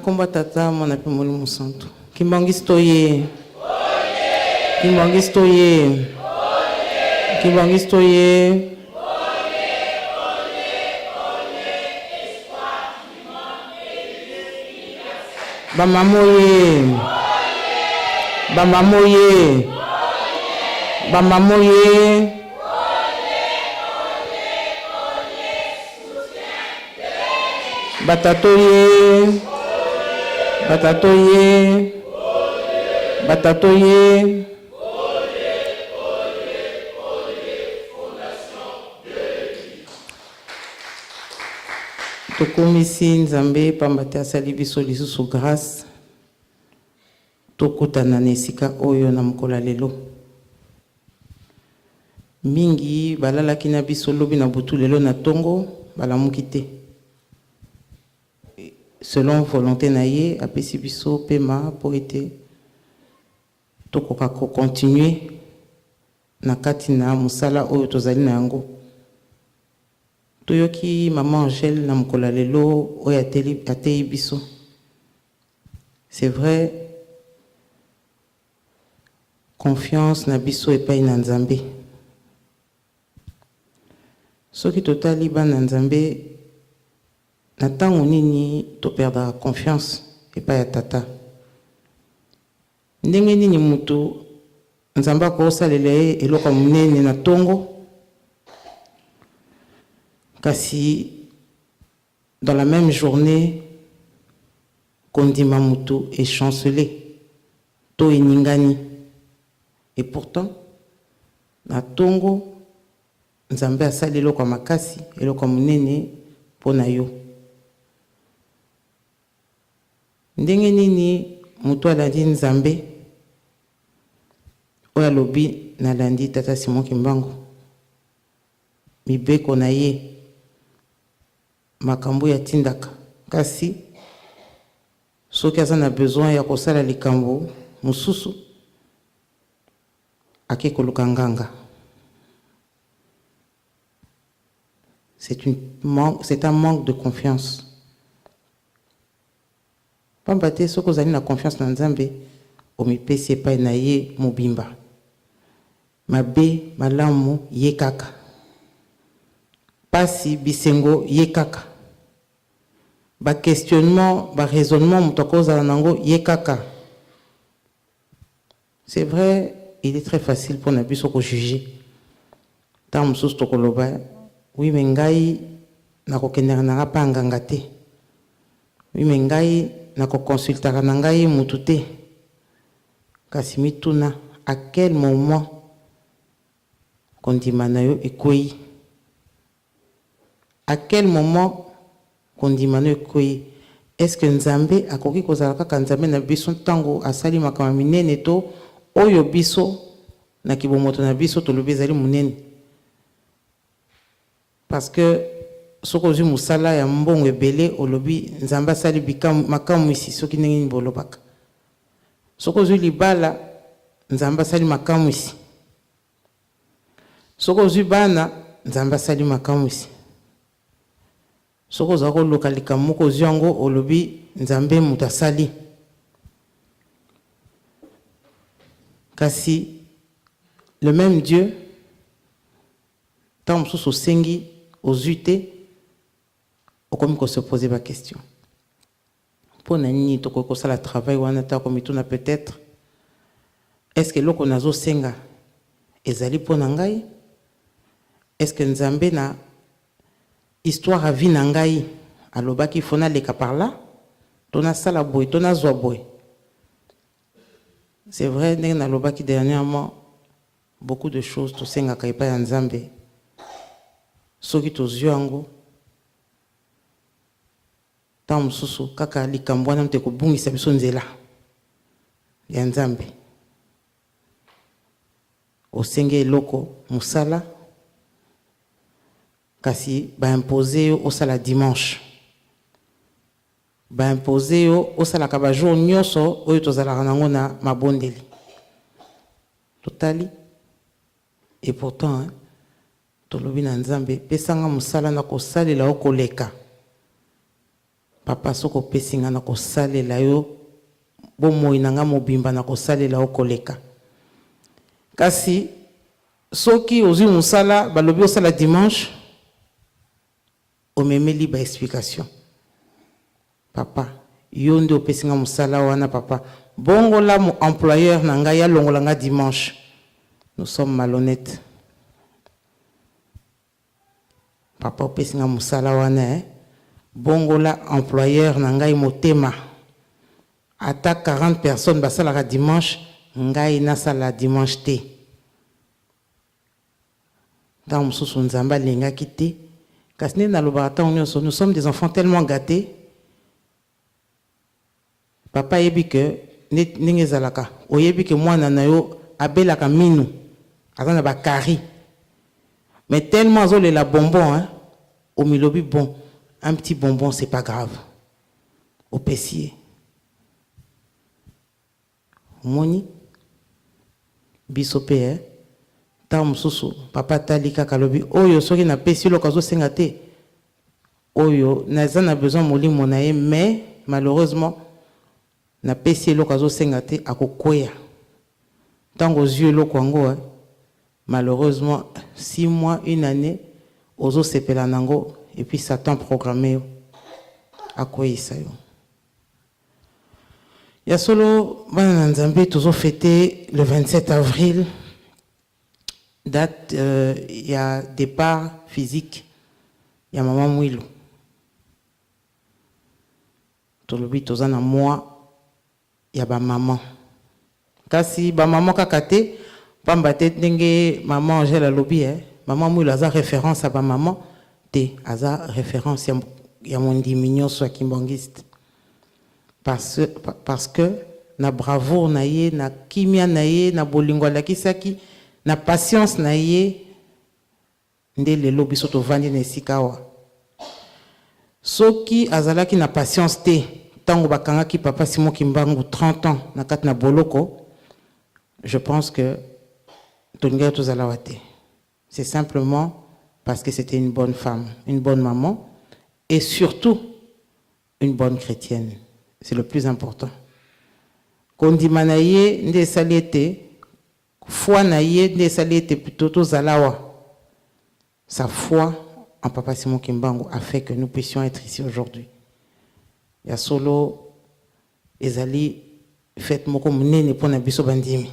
komba tata mwana pe Molimo Santo. Kimbangistoye. Kimbangistoye. Kimbangistoye. Bamamoye. Bamamoye. Bamamoye. Batatoye. Batatoye. Batatoye. Tokomisi Nzambe pambate asali biso lisusu grâce tokutana na esika oyo na mokolo lelo mingi balalaki na biso lobi na butu lelo na tongo balamuki te selon volonté na ye apesi biso pema po ete tokoka ko continuer na kati na musala oyo tozali na yango. Toyoki maman Angèle na mokolo lelo oyo atei biso. C'est vrai, confiance na biso epai na Nzambe. Soki totali bana Nzambe na tango nini to perdre confiance epai ya tata. Ndenge nini mutu Nzambe akosalela ye eloko munene na tongo. Kasi dans la même journée, Kondima Mutu est chancelé, to eningani. Et pourtant, na tongo, Nzambe asali eloko makasi, eloko munene pona yo. Ndenge nini mutu alandi Nzambe, oya lobi na landi tata Simon Kimbangu. Mibeko na ye. Makambo ya tindaka kasi soki aza na besoin ya kosala likambo mususu ake koluka nganga. C'est un manque de confiance. Pambate soko zali na confiance na Nzambe omipesi epai na ye mobimba mabe malamu ye kaka pasi bisengo ye kaka. Ba questionnement, ba raisonnement mutakoza nango ye kaka. C'est vrai, il est très facile pour nabiso ko juger. Tant mususu tokoloba, oui mais ngai nako kendera na pa nganga te. Oui mais ngai nako consultera na ngai mutu te. Kasi mituna à quel moment kondima na yo ekoi? À quel moment kondimano ekoi? Est-ce que Nzambe akoki kozala kaka Nzambe na biso tango asali makama minene to oyo biso na kibomoto na biso tolobi ezali munene? Parce que soko zu musala ya mbongo ebele olobi Nzambe asali makamu isi soki ndenge ni bolobaka. Soko zu libala Nzambe asali makamu isi. Soko zu bana Nzambe asali makamu isi. Soko zako lokalika moko zyango olobi Nzambe mutasali. Kasi le même Dieu tant sous sengi aux utés okomi ko se poser la question. Pour nani to ko sala travail wana ta ko mituna peut-être est-ce que loko nazo senga ezali pona ngai? Est-ce que Nzambe na histoire à vie nangai alobaki fona leka par là tona sala boy tona zwa boy. C'est vrai ndenge alobaki dernièrement beaucoup de choses to senga kai pa ya Nzambe soki to zyango ta mususu kaka likambo na mte ko bungisa biso nzela ya Nzambe osenge loko musala kasi ba imposer au sala dimanche ba imposer au sala ka ba jour nyoso oyo tozala nango na mabondeli totali. Et pourtant tolobi na Nzambe pesanga musala na kosalela okoleka papa soko pesinga na ko salela yo bomoi nanga mobimba na ko salela o koleka kasi soki ozwi musala balobi osala dimanche omemeli ba explication papa yo nde opesinga musala wana papa bongola mo employeur na ngai alongola nga dimanche. Nous sommes malhonnêtes. Papa opesinga musala wana bongola employeur na ngai motema ata 40 personnes basalaka dimanche ngai nasala dimanche te. Dans mususu nzamba alingaki te kasi nde nalobaka ntango nyonso nous sommes des enfants tellement gâtés. Papa yebi ke ndenge ezalaka oyebi ke mwana na yo abelaka minu aza na bakari mais tellement azolela bonbon hein, au milobi bon un petit bonbon c'est pas grave au pessier moni biso pe hein ta mususu papa talika kalobi oyo soki na pesi lo kazo senga te oyo naza na besoin molimo na ye mais malheureusement na pesi lo kazo senga te akokoya tango yeux lo kwango malheureusement 6 mois une année ozo sepela nango et puis Satan programmé à quoi ça yo ya solo bana nzambe tozo fêter le 27 avril date il y a départ physique ya maman Mwilu tolobi toza na moi ya ba maman kasi ba maman kakate pamba te ndenge maman Angèle lobi maman Mwilu aza référence à ba maman te aza référence ya mon diminution soit kimbangiste parce que na bravoure na ye na kimia na ye na bolingo la kisaki na patience na ye nde lelo biso to vandi na esikawa soki azalaki na patience te tango bakangaki papa Simon Kimbangu 30 ans na kat na boloko je pense que tolinga tozalawate c'est simplement parce que c'était une bonne femme, une bonne maman et surtout une bonne chrétienne. C'est le plus important. Kondima na ye nde saliete, foi na ye nde saliete plutôt tozalawa. Sa foi en papa Simon Kimbangu a fait que nous puissions être ici aujourd'hui. Ya solo ezali fête moko munene pona biso bandimi.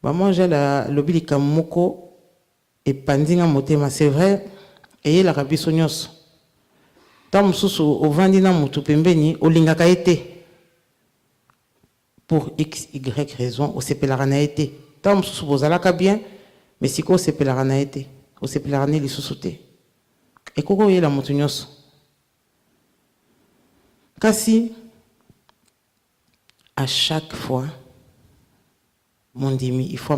Maman j'ai la lobilika moko et pandinga motema c'est vrai et la rabiso nyos tam susu o vandina mutu pembeni olingaka été pour x y raison o sepelara na été tam susu bozalaka bien mais siko sepelara na été o sepelara ne lisusu te et koko yela mutu nyos kasi à chaque fois mon dimi il faut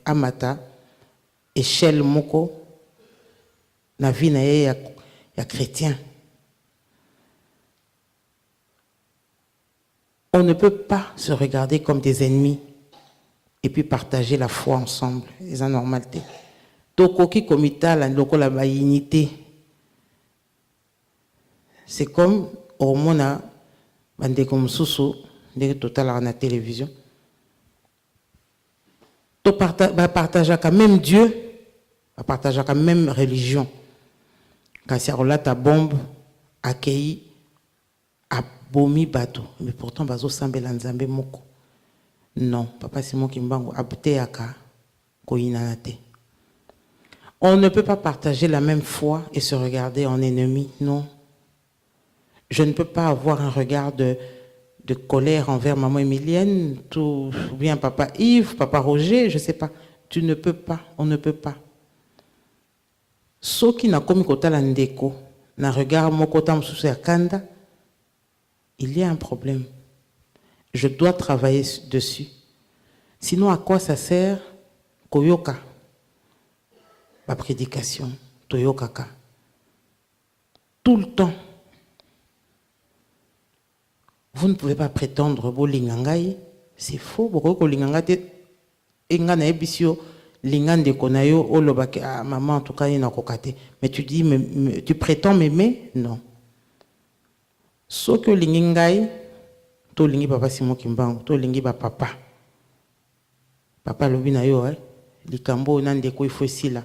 amata échelle moko na vie na ye ya chrétien. On ne peut pas se regarder comme des ennemis et puis partager la foi ensemble, les anormalités. Tokoki komita la loko la bayinité. C'est comme au mona bande comme sousou de total na télévision. To partager quand même Dieu, partager quand même religion. Quand c'est là ta bombe accueilli à bomi bateau, mais pourtant bazo sambela nzambe moko. Non, papa Simon Kimbangu abute aka koinanate. On ne peut pas partager la même foi et se regarder en ennemi, non. Je ne peux pas avoir un regard de colère envers maman Emilienne, ou bien papa Yves, papa Roger, je ne sais pas. Tu ne peux pas, on ne peut pas. Ce qui n'a comme kota la ndeko, na regard mokota msusu ya kanda, il y a un problème. Je dois travailler dessus. Sinon, à quoi ça sert koyoka, ma prédication, toyokaka, tout le temps. Vous ne pouvez pas prétendre bolingangai, c'est faux. Boko lingangate engana ebisio lingande konayo olobake ah maman en tout cas il n'a kokate mais tu dis mais tu prétends m'aimer non soki olingi ngai to lingi papa Simon Kimbangu to lingi ba papa lobi na yo likambo na ndeko il faut sila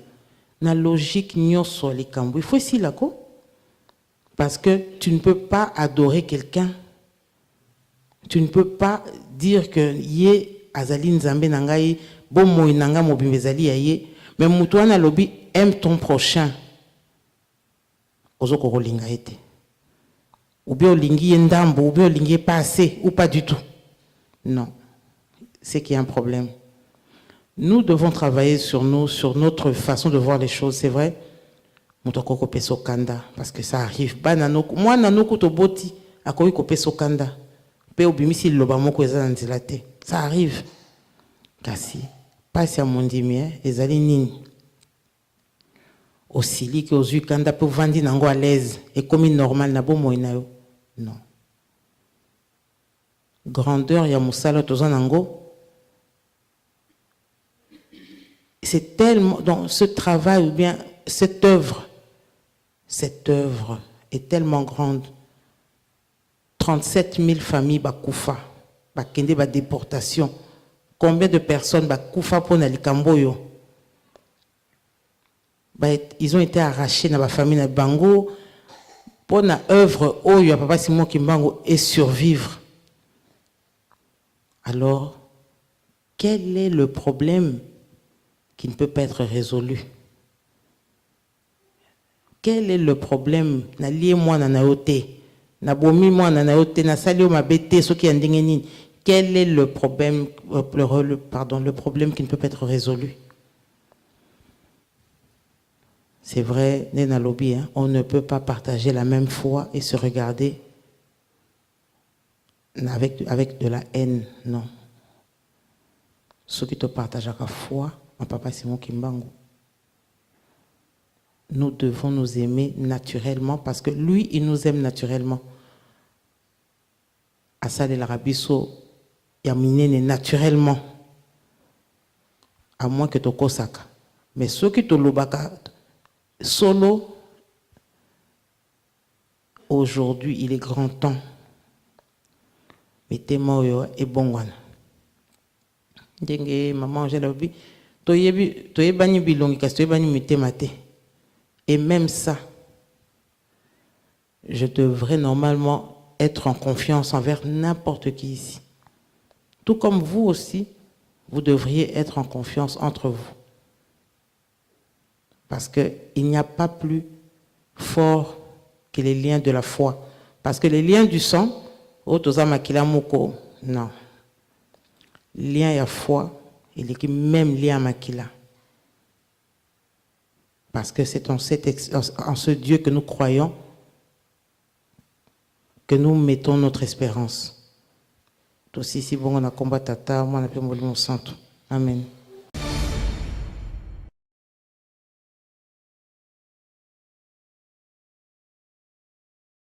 na logique nyonso likambo il faut sila ko parce que tu ne peux pas adorer quelqu'un tu ne peux pas dire que yé azali nzambe na ngai bon moi nanga mobimbe ezali ya ye mais mutu wana lobi aime ton prochain ozoko kolinga ete ou bien olingi ndambo ou bien olingi pas assez ou pas du tout non c'est qu'il y a un problème. Nous devons travailler sur nous, sur notre façon de voir les choses, c'est vrai. Mutoko peso kanda parce que ça arrive. Moi nanoko to boti akoyi ko peso kanda. Pe obimisi loba moko eza nzela te. Ça arrive. Kasi pasi ya mondimi ezali nini. Osili ke ozui kanda pe vandi nango à l'aise et comme normal na bomo na yo. Non. Grandeur ya musala tozana nango. C'est tellement, dans ce travail ou bien cette œuvre est tellement grande. 37 000 familles bakoufa, bakende ba déportation. Combien de personnes bakoufa pour nalikamboyo? Ils ont été arrachés dans la famille na bango pour na œuvre oyo papa Simon Kimbangu et survivre. Alors, quel est le problème qui ne peut pas être résolu? Quel est le problème? Na lié moi na naote, na bomi moi na naote, na sali o mabete so ki andenge nini. Quel est le problème, le problème qui ne peut pas être résolu? C'est vrai, Nena Lobi, on ne peut pas partager la même foi et se regarder avec de la haine, non. Ceux qui te partagent la foi, mon papa Simon Kimbangu, nous devons nous aimer naturellement parce que lui, il nous aime naturellement. Asal el Arabiso, Yaminene naturellement. À moins que tu kosaka. Mais ceux qui te lobaka solo, aujourd'hui, il est grand temps. Mettez-moi et bon wana. Denge maman j'ai l'obi. Toye bani bilongi kasi toye bani metemate. Et même ça, je devrais normalement être en confiance envers n'importe qui ici. Tout comme vous aussi, vous devriez être en confiance entre vous. Parce qu'il n'y a pas plus fort que les liens de la foi. Parce que les liens du sang, non. Lien à foi, il est même lien à makila. Parce que c'est en ce Dieu que nous croyons, que nous mettons notre espérance. Aussi, si bon, on a combattu tata, moi, on a pu mourir mon sang. Amen.